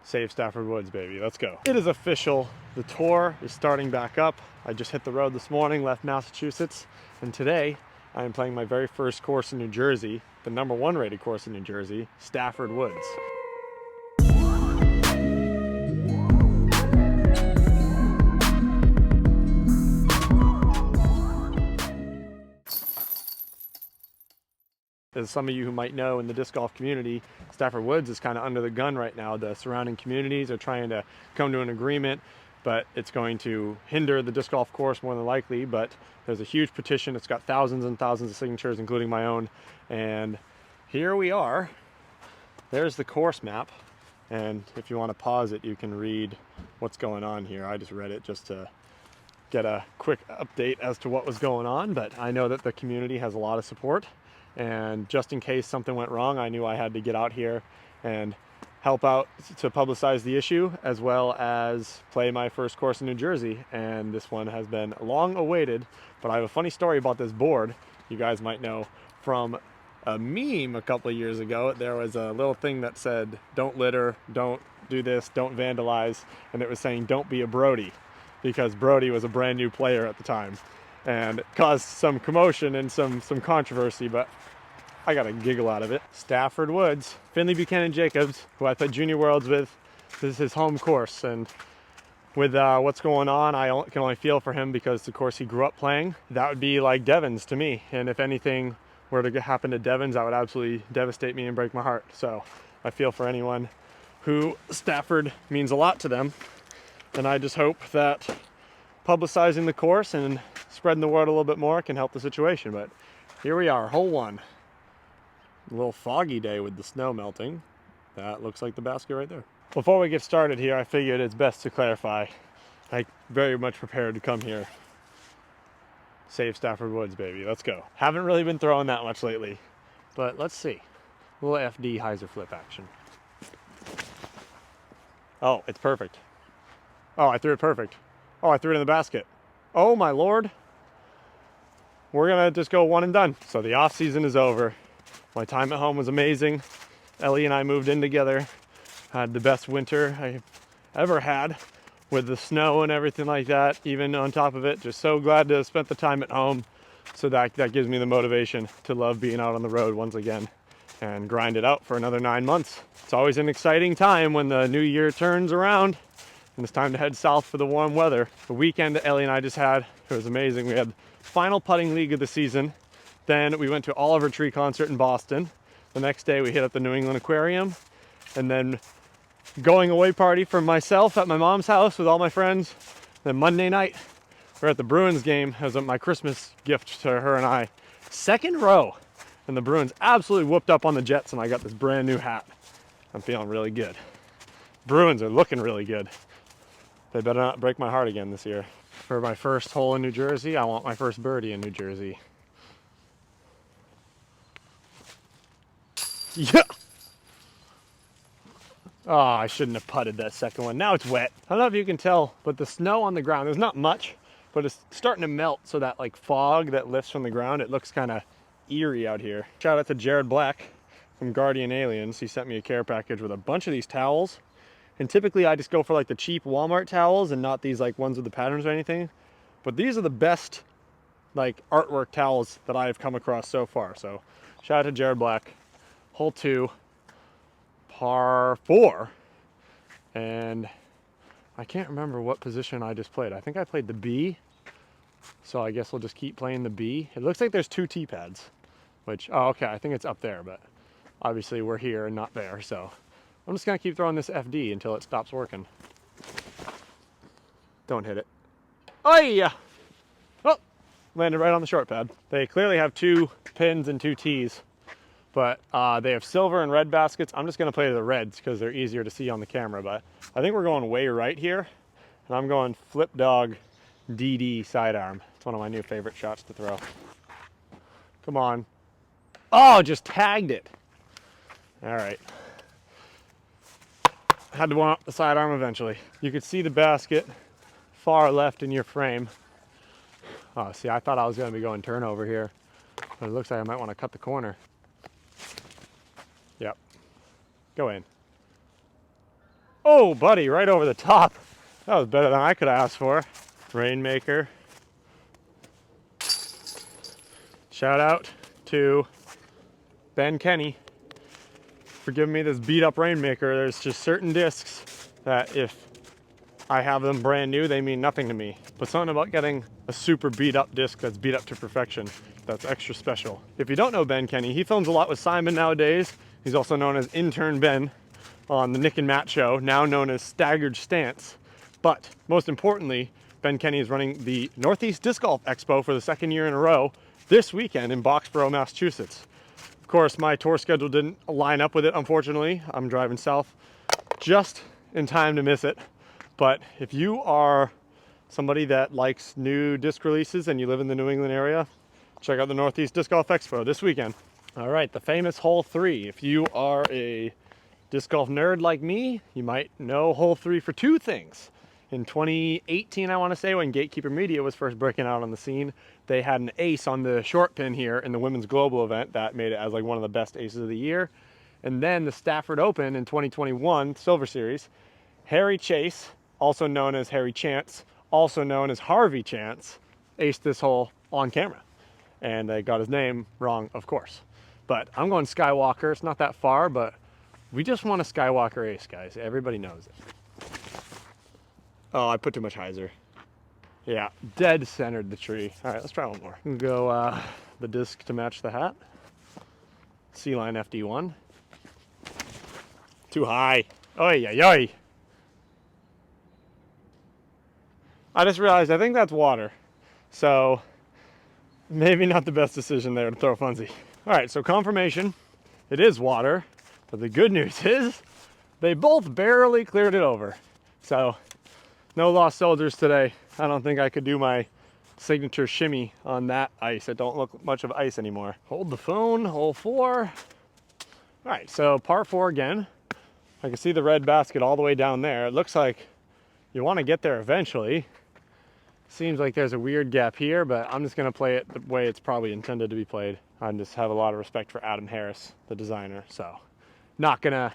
Save Stafford Woods, baby. Let's go. It is official. The tour is starting back up. I just hit the road this morning, left Massachusetts, and today I am playing my very first course in New Jersey, the #1 rated course in New Jersey, Stafford Woods. As some of you who might know, in the disc golf community, Stafford Woods is kind of under the gun right now. The surrounding communities are trying to come to an agreement, but it's going to hinder the disc golf course more than likely. But there's a huge petition. It's got thousands and thousands of signatures, including my own. And here we are. There's the course map. And if you want to pause it, you can read what's going on here. I just read it just to get a quick update as to what was going on. But I know that the community has a lot of support. And just in case something went wrong, I knew I had to get out here and help out to publicize the issue, as well as play my first course in New Jersey. And this one has been long awaited. But I have a funny story about this board. You guys might know from a meme a couple of years ago. There was a little thing that said, "Don't litter, don't do this, don't vandalize." And it was saying, "Don't be a Brody," because Brody was a brand new player at the time. And it caused some commotion and some controversy, but I got a giggle out of it. Stafford Woods, Finley Buchanan Jacobs, who I played Junior Worlds with. This is his home course, and with what's going on, I can only feel for him because the course he grew up playing. That would be like Devon's to me, and if anything were to happen to Devon's, that would absolutely devastate me and break my heart. So I feel for anyone who Stafford means a lot to them, and I just hope that publicizing the course and spreading the word a little bit more can help the situation. But here we are, hole one. A little foggy day with the snow melting. That looks like the basket right there. Before we get started here, I figured it's best to clarify. I very much prepared to come here. Save Stafford Woods, baby. Let's go. Haven't really been throwing that much lately, but let's see. A little FD hyzer flip action. Oh, it's perfect. Oh, I threw it perfect. Oh, I threw it in the basket. Oh my Lord. We're gonna just go one and done. So the off season is over. My time at home was amazing. Ellie and I moved in together. Had the best winter I've ever had with the snow and everything like that. Even on top of it, just so glad to have spent the time at home. So that gives me the motivation to love being out on the road once again and grind it out for another 9 months. It's always an exciting time when the new year turns around and it's time to head south for the warm weather. The weekend that Ellie and I just had, it was amazing. We had final putting league of the season. Then we went to Oliver Tree concert in Boston. The next day we hit up the New England Aquarium, and then going away party for myself at my mom's house with all my friends. Then Monday night we're at the Bruins game. It was my Christmas gift to her and I. Second row, and the Bruins absolutely whooped up on the Jets, and I got this brand new hat. I'm feeling really good. Bruins are looking really good. They better not break my heart again this year. For my first hole in New Jersey, I want my first birdie in New Jersey. Yeah. Oh, I shouldn't have putted that second one. Now it's wet. I don't know if you can tell, but the snow on the ground, there's not much, but it's starting to melt. So that like fog that lifts from the ground, it looks kind of eerie out here. Shout out to Jared Black from Guardian Aliens. He sent me a care package with a bunch of these towels. And typically I just go for like the cheap Walmart towels and not these like ones with the patterns or anything. But these are the best like artwork towels that I've come across so far. So shout out to Jared Black. Hole 2, par 4, and I can't remember what position I just played. I think I played the B, so I guess we'll just keep playing the B. It looks like there's 2 tee pads, which, oh, okay, I think it's up there, but obviously we're here and not there, so I'm just gonna keep throwing this FD until it stops working. Don't hit it. Oh yeah! Oh, landed right on the short pad. They clearly have 2 pins and 2 tees. But they have silver and red baskets. I'm just gonna play the reds because they're easier to see on the camera, but I think we're going way right here. And I'm going flip dog DD sidearm. It's one of my new favorite shots to throw. Come on. Oh, just tagged it. All right. Had to want the sidearm eventually. You could see the basket far left in your frame. Oh, see, I thought I was gonna be going turnover here, but it looks like I might wanna cut the corner. Yep. Go in. Oh, buddy, right over the top. That was better than I could have asked for. Rainmaker. Shout out to Ben Kenny for giving me this beat up Rainmaker. There's just certain discs that if I have them brand new, they mean nothing to me. But something about getting a super beat up disc that's beat up to perfection, that's extra special. If you don't know Ben Kenny, he films a lot with Simon nowadays. He's also known as Intern Ben on the Nick and Matt show, now known as Staggered Stance. But most importantly, Ben Kenny is running the Northeast Disc Golf Expo for the second year in a row this weekend in Boxborough, Massachusetts. Of course, my tour schedule didn't line up with it, unfortunately. I'm driving south just in time to miss it. But if you are somebody that likes new disc releases and you live in the New England area, check out the Northeast Disc Golf Expo this weekend. All right, the famous Hole 3. If you are a disc golf nerd like me, you might know Hole 3 for two things. In 2018, I want to say, when Gatekeeper Media was first breaking out on the scene, they had an ace on the short pin here in the Women's Global event that made it as like one of the best aces of the year. And then the Stafford Open in 2021, Silver Series, Harry Chase, also known as Harry Chance, also known as Harvey Chance, aced this hole on camera. And they got his name wrong, of course. But I'm going Skywalker. It's not that far, but we just want a Skywalker ace, guys. Everybody knows it. Oh, I put too much hyzer. Yeah, dead centered the tree. All right, let's try one more. We'll go the disc to match the hat. C-Line FD1. Too high. Oy, oy, oy. I just realized I think that's water. So maybe not the best decision there to throw a funzie. All right, so confirmation, it is water. But the good news is they both barely cleared it over. So no lost soldiers today. I don't think I could do my signature shimmy on that ice. It don't look much of ice anymore. Hold the phone, hole 4. All right, so par 4 again. I can see the red basket all the way down there. It looks like you want to get there eventually. Seems like there's a weird gap here, but I'm just gonna play it the way it's probably intended to be played. I just have a lot of respect for Adam Harris, the designer, so not gonna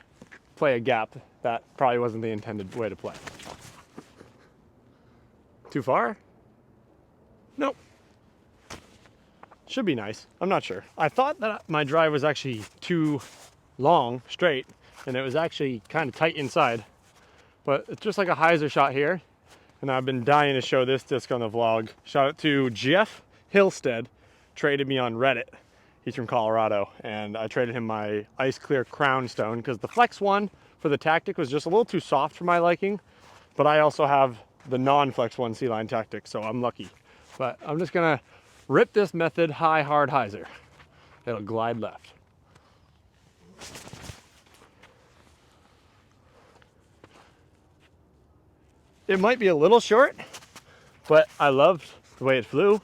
play a gap that probably wasn't the intended way to play. Too far? Nope. Should be nice. I'm not sure. I thought that my drive was actually too long, straight, and it was actually kind of tight inside. But it's just like a hyzer shot here. And I've been dying to show this disc on the vlog. Shout out to Jeff Hillstead, traded me on Reddit. He's from Colorado, and I traded him my Ice Clear Crown Stone because the Flex one for the Tactic was just a little too soft for my liking. But I also have the non-Flex one C-Line Tactic, so I'm lucky. But I'm just gonna rip this method high, hard hyzer. It'll glide left. It might be a little short, but I loved the way it flew.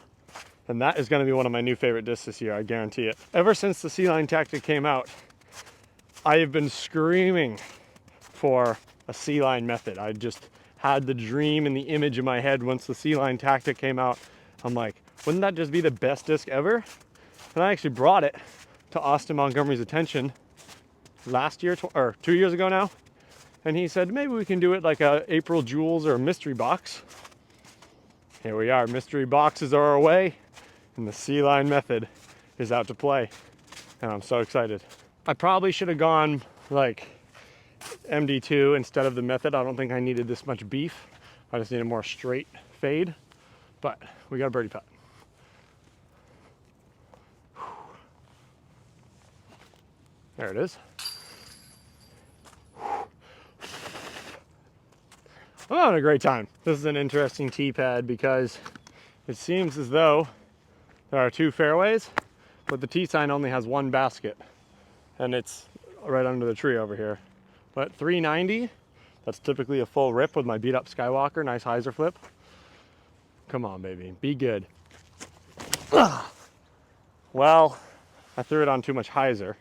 And that is going to be one of my new favorite discs this year, I guarantee it. Ever since the C-Line Tactic came out, I have been screaming for a C-Line method. I just had the dream and the image in my head once the C-Line Tactic came out. I'm like, wouldn't that just be the best disc ever? And I actually brought it to Austin Montgomery's attention last year, or 2 years ago now. And he said, maybe we can do it like a April Jewels or a mystery box. Here we are, mystery boxes are away, and the C-Line method is out to play. And I'm so excited. I probably should have gone like MD2 instead of the method. I don't think I needed this much beef. I just needed more straight fade. But we got a birdie putt. There it is. I'm having a great time. This is an interesting tee pad because it seems as though there are 2 fairways, but the tee sign only has 1 basket, and it's right under the tree over here. But 390, that's typically a full rip with my beat up Skywalker, nice hyzer flip. Come on, baby, be good. Ugh. Well, I threw it on too much hyzer.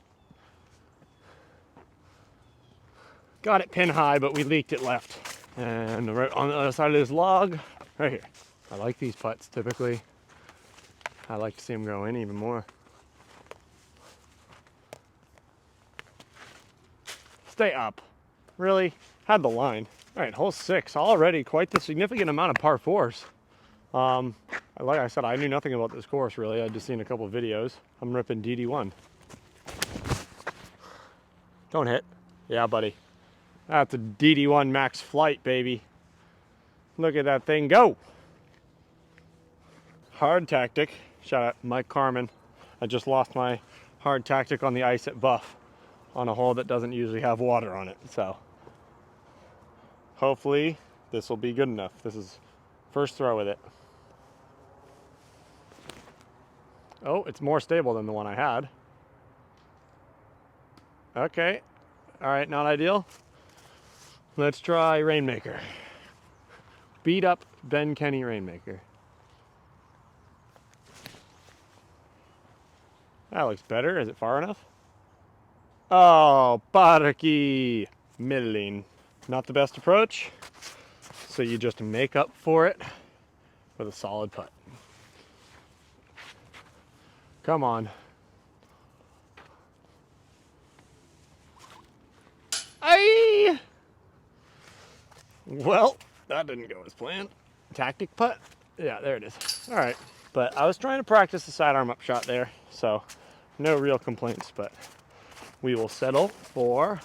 Got it pin high, but we leaked it left. And right on the other side of this log, right here. I like these putts typically. I like to see them go in even more. Stay up. Really? had the line. All right, hole 6, already quite the significant amount of par 4s. Like I said, I knew nothing about this course really. I'd just seen a couple of videos. I'm ripping DD1. Don't hit. Yeah, buddy. That's a DD1 max flight, baby. Look at that thing go. Hard tactic. Shout out Mike Carmen. I just lost my hard tactic on the ice at Buff on a hole that doesn't usually have water on it. So hopefully this will be good enough. This is first throw with it. Oh, it's more stable than the one I had. Okay. All right, not ideal. Let's try Rainmaker. Beat up Ben Kenny Rainmaker. That looks better. Is it far enough? Oh, Barky. Middling. Not the best approach. So you just make up for it with a solid putt. Come on. Aye! Well, that didn't go as planned. Tactic putt? Yeah, there it is. All right. But I was trying to practice the sidearm up shot there, so no real complaints, but we will settle for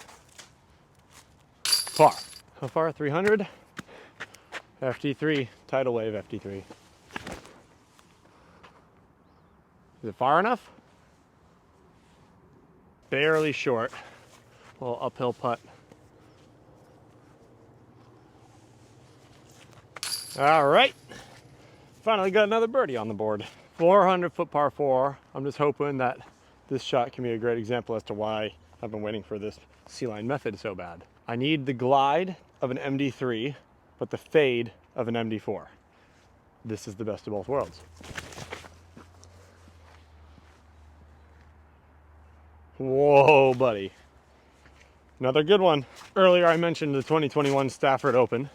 par. How far? 300? FT3, tidal wave FT3. Is it far enough? Barely short. A little uphill putt. All right. Finally got another birdie on the board. 400-foot par 4. I'm just hoping that this shot can be a great example as to why I've been waiting for this C-line method so bad. I need the glide of an MD3, but the fade of an MD4. This is the best of both worlds. Whoa, buddy. Another good one. Earlier I mentioned the 2021 Stafford Open.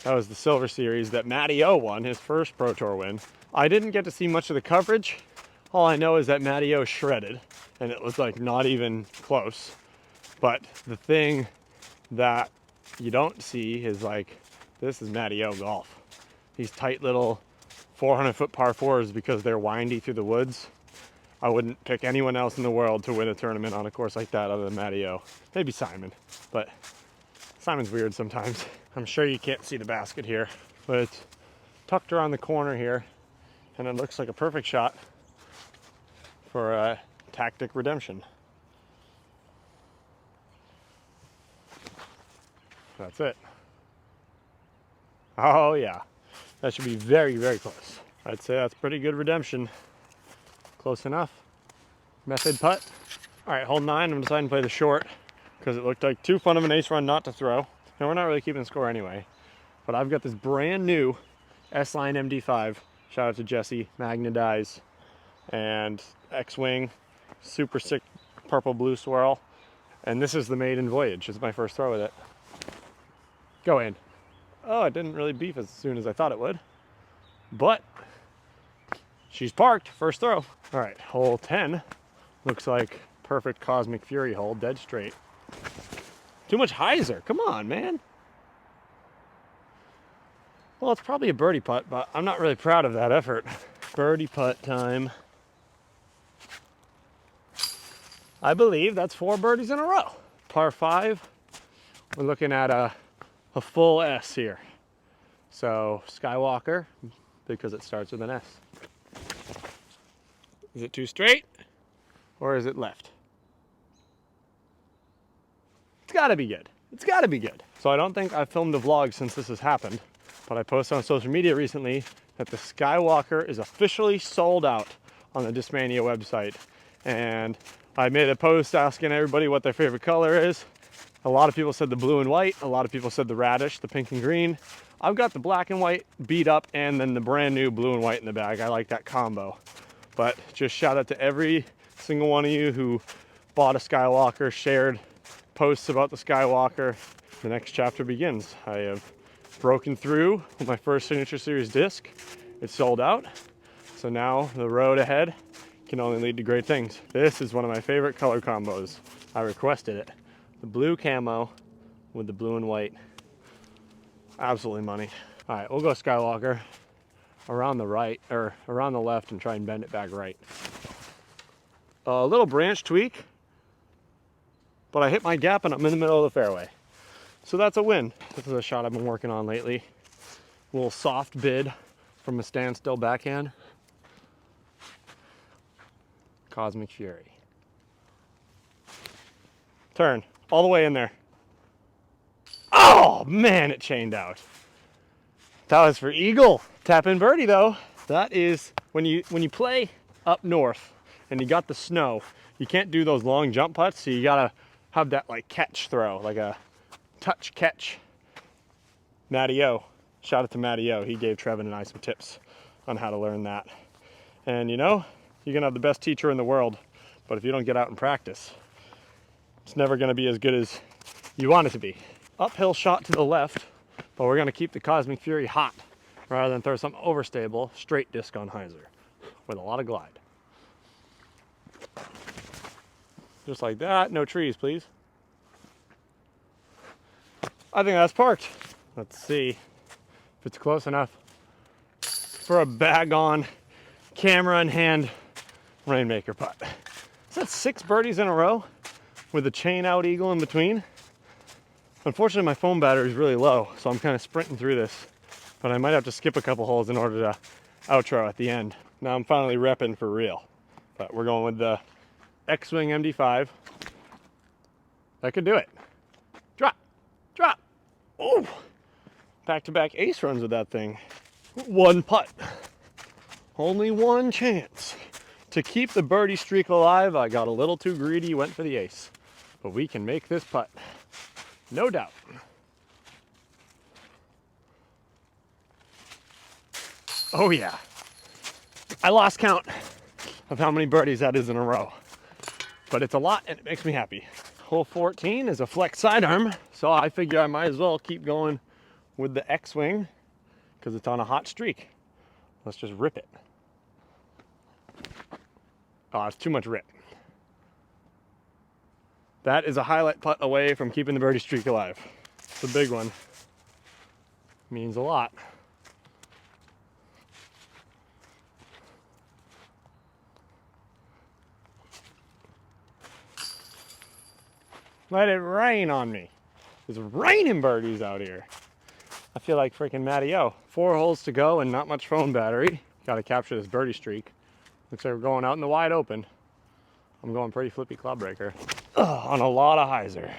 That was the Silver Series that Matty O won, his first Pro Tour win. I didn't get to see much of the coverage. All I know is that Matty O shredded, and it was like not even close. But the thing that you don't see is like, this is Matty O golf. These tight little 400-foot par 4s, because they're windy through the woods. I wouldn't pick anyone else in the world to win a tournament on a course like that other than Matty O. Maybe Simon, but Simon's weird sometimes. I'm sure you can't see the basket here, but it's tucked around the corner here, and it looks like a perfect shot for a tactic redemption. That's it. Oh yeah, that should be very, very close. I'd say that's pretty good redemption. Close enough. Method putt. All right, hole 9, I'm deciding to play the short because it looked like too fun of an ace run not to throw. And we're not really keeping score anyway. But I've got this brand new S-Line MD5. Shout out to Jesse, Magnetize, and X-Wing. Super sick purple blue swirl. And this is the maiden voyage. It's my first throw with it. Go in. Oh, it didn't really beef as soon as I thought it would. But she's parked, first throw. All right, hole 10 looks like perfect Cosmic Fury hole, dead straight. Too much hyzer, come on, man. Well, it's probably a birdie putt, but I'm not really proud of that effort. Birdie putt time. I believe that's 4 birdies in a row. Par 5, we're looking at a full S here. So Skywalker, because it starts with an S. Is it too straight or is it left? It's gotta be good. It's gotta be good. So I don't think I've filmed a vlog since this has happened, but I posted on social media recently that the Skywalker is officially sold out on the Discmania website. And I made a post asking everybody what their favorite color is. A lot of people said the blue and white. A lot of people said the radish, the pink and green. I've got the black and white beat up and then the brand new blue and white in the bag. I like that combo. But just shout out to every single one of you who bought a Skywalker, shared posts about the Skywalker. The next chapter begins. I have broken through with my first Signature Series disc. It's sold out. So now the road ahead can only lead to great things. This is one of my favorite color combos. I requested it. The blue camo with the blue and white. Absolutely money. All right, we'll go Skywalker around the right, or around the left, and try and bend it back right. A little branch tweak, but I hit my gap and I'm in the middle of the fairway. So that's a win. This is a shot I've been working on lately. A little soft bid from a standstill backhand. Cosmic Fury. Turn, all the way in there. Oh man, it chained out. That was for eagle. Tap in birdie though. That is, when you play up north and you got the snow, you can't do those long jump putts, so you gotta have that like catch throw, like a touch catch. Matty O, shout out to Matty O. He gave Trevin and I some tips on how to learn that. And you know, you can have the best teacher in the world, but if you don't get out and practice, it's never gonna be as good as you want it to be. Uphill shot to the left, but we're gonna keep the Cosmic Fury hot rather than throw something overstable, straight disc on hyzer with a lot of glide. Just like that, no trees, please. I think that's parked. Let's see if it's close enough for a bag on, camera in hand, rainmaker putt. Is that 6 birdies in a row with a chain out eagle in between? Unfortunately, my phone battery is really low, so I'm kind of sprinting through this, but I might have to skip a couple holes in order to outro at the end. Now I'm finally repping for real, but we're going with the X-Wing MD5. That could do it. Drop, drop. Oh, back-to-back ace runs with that thing. One putt. Only one chance to keep the birdie streak alive. I got a little too greedy, went for the ace, but we can make this putt. No doubt. Oh yeah. I lost count of how many birdies that is in a row, but it's a lot and it makes me happy. Hole 14 is a flex sidearm, so I figure I might as well keep going with the X-Wing because it's on a hot streak. Let's just rip it. Oh, it's too much rip. That is a highlight putt away from keeping the birdie streak alive. It's a big one. Means a lot. Let it rain on me. It's raining birdies out here. I feel like freaking Matty O. 4 holes to go and not much phone battery. Got to capture this birdie streak. Looks like we're going out in the wide open. I'm going pretty flippy club breaker. On a lot of hyzer.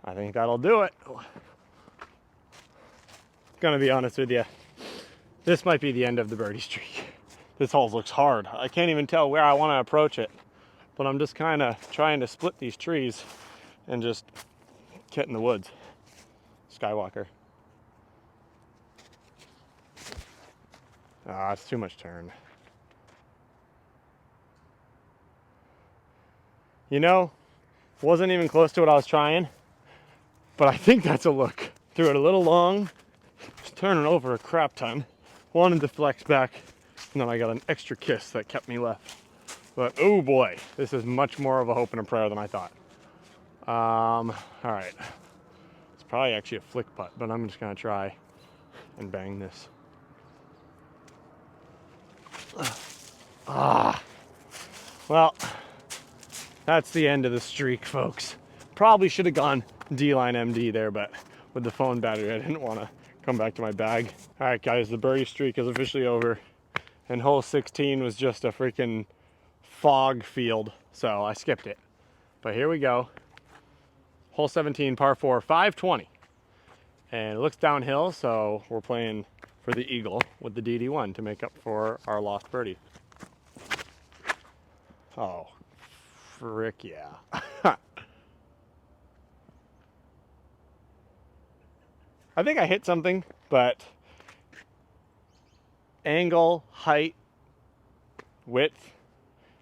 I think that'll do it. Gonna be honest with you, this might be the end of the birdie streak. This hole looks hard. I can't even tell where I want to approach it, but I'm just kind of trying to split these trees and just get in the woods. Skywalker. Ah, it's too much turn. You know, wasn't even close to what I was trying, but I think that's a look. Threw it a little long, was turning over a crap ton, wanted to flex back, and then I got an extra kiss that kept me left. But oh boy, this is much more of a hope and a prayer than I thought. All right, it's probably actually a flick putt, but I'm just gonna try and bang this. Well, that's the end of the streak, folks. Probably should have gone D-line MD there, but with the phone battery, I didn't want to come back to my bag. All right, guys, the birdie streak is officially over, and hole 16 was just a freaking fog field, so I skipped it. But here we go. Hole 17, par 4, 520. And it looks downhill, so we're playing for the eagle with the DD1 to make up for our lost birdie. Oh, frick yeah. I think I hit something, but angle, height, width,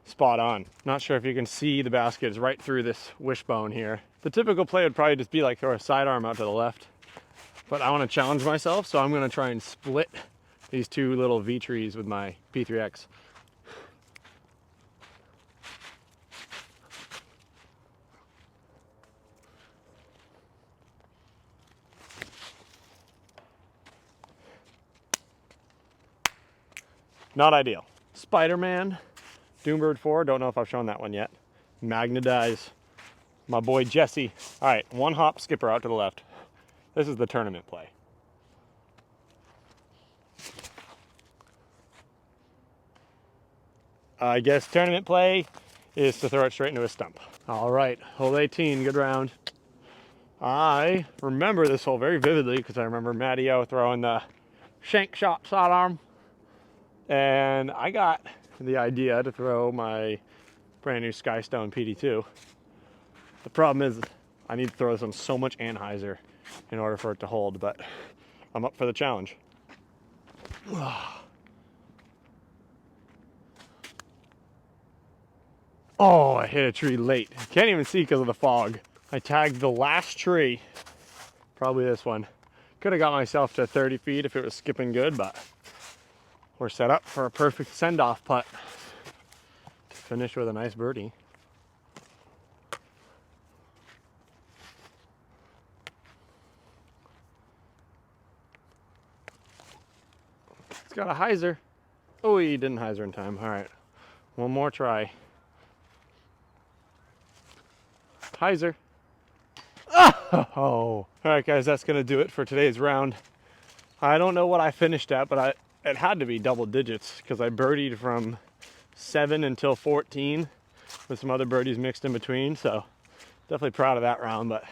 spot on. Not sure if you can see the basket is right through this wishbone here. The typical play would probably just be like throw a sidearm out to the left, but I want to challenge myself, so I'm going to try and split these two little V trees with my P3X. not ideal. Spider-Man, Doombird 4, don't know if I've shown that one yet. Magnetize, my boy Jesse. All right, one hop skipper out to the left. This is the tournament play. I guess tournament play is to throw it straight into a stump. All right, hole 18, good round. I remember this hole very vividly because I remember Matty-O throwing the shank shot sidearm. And I got the idea to throw my brand new Skystone PD2. The problem is I need to throw this on so much Anheuser in order for it to hold, but I'm up for the challenge. Oh, I hit a tree late. Can't even see because of the fog. I tagged the last tree, probably this one. Could have got myself to 30 feet if it was skipping good, but we're set up for a perfect send-off putt to finish with a nice birdie. It's got a hyzer. Oh, he didn't hyzer in time. All right, one more try. Hyzer. Oh! All right, guys, that's gonna do it for today's round. I don't know what I finished at, but it had to be double digits because I birdied from 7 until 14 with some other birdies mixed in between. So definitely proud of that round. But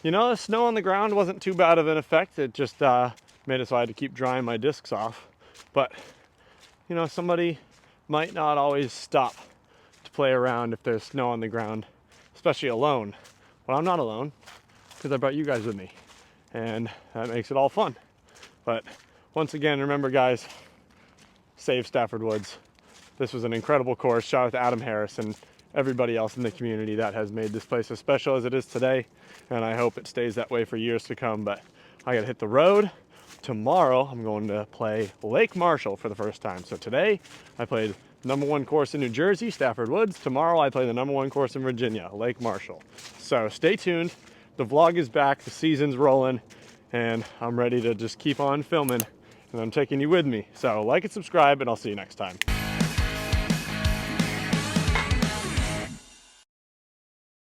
you know, the snow on the ground wasn't too bad of an effect. It just made it so I had to keep drying my discs off. But you know, somebody might not always stop to play around if there's snow on the ground, especially alone. Well, I'm not alone because I brought you guys with me, and that makes it all fun. But once again, remember guys, save Stafford Woods. This was an incredible course. Shout out to Adam Harris and everybody else in the community that has made this place as special as it is today, and I hope it stays that way for years to come. But I gotta hit the road. Tomorrow I'm going to play Lake Marshall for the first time. So today I played #1 course in New Jersey, Stafford Woods. Tomorrow I play the #1 course in Virginia, Lake Marshall. So stay tuned. The vlog is back, the season's rolling, and I'm ready to just keep on filming, and I'm taking you with me. So like and subscribe, and I'll see you next time.